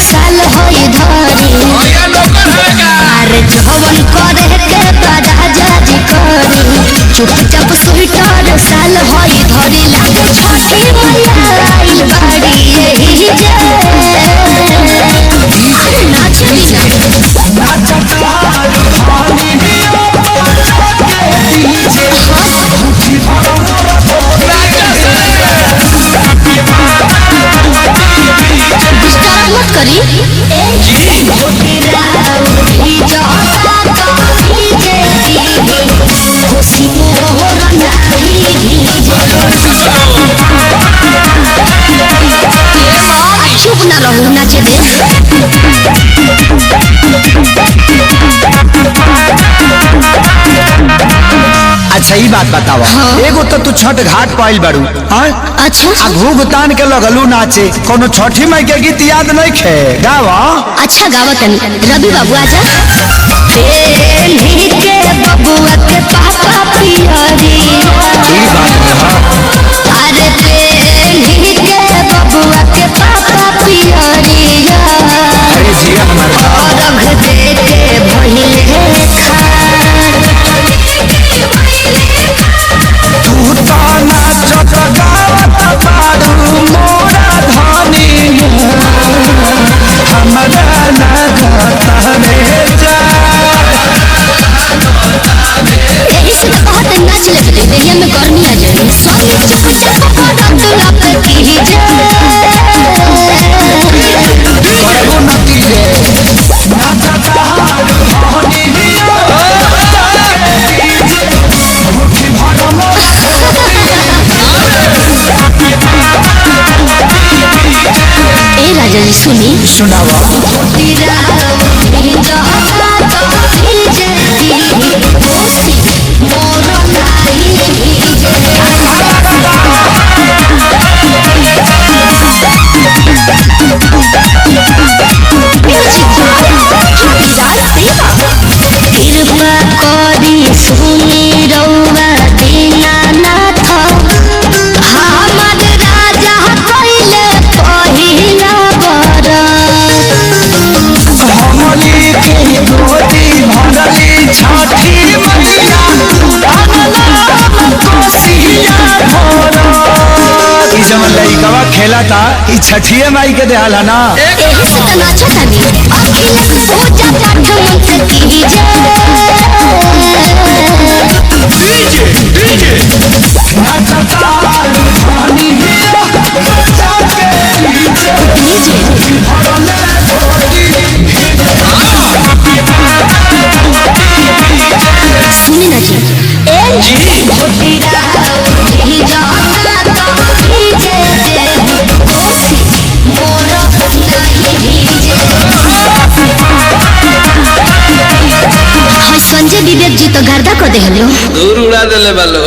साल होई धरी अरे जवन करे के राजा जी करी चुपचाप स्वीटर साल होई धरी लागे छठी मैया आइल बाड़ी यही जे नाचली मत करी चुप ना रहू नाचे दे। अच्छा ही बात बतावा एगो तो तू छठ घाट पाइल बारू अच्छा आ घूघ तान के लगलू नाचे कोनो छठी माई के गीत याद नहीं खे गावा। अच्छा गावा तनी रवि बाबू आजा पेली के बबुआ के पापा पियरी अरे पेली के बबुआ के पापा पियरी रख दे के भइले तू तो नाचत गावत बारू मोरा धनी हमरा लगता रे जा यही से तो बहुत नाच लेते देहिया में गर्मी आ जाए सोनी चुपचाप पड़त लप की बड़ो नती रे नाचत हारू धनी ए राजा जी सुनी सुनावा कृपा करी सुनी रउआ दीनानाथ हमर राजा कइले पहिला हमली के गोदी भरली छठी मैया कोसिया भरा ई जमन लइकवा खेला था ई छठिए माई के देहाल है ना एही से त नाचत हनी अखिल पूजा पाठ मंत्र कीजे डीजे नाचता पानी जाके डीजे सुनी ना जी ए जी संजय विवेक जी तो गर्दा को दे हलो दूर उड़ा देले बालो।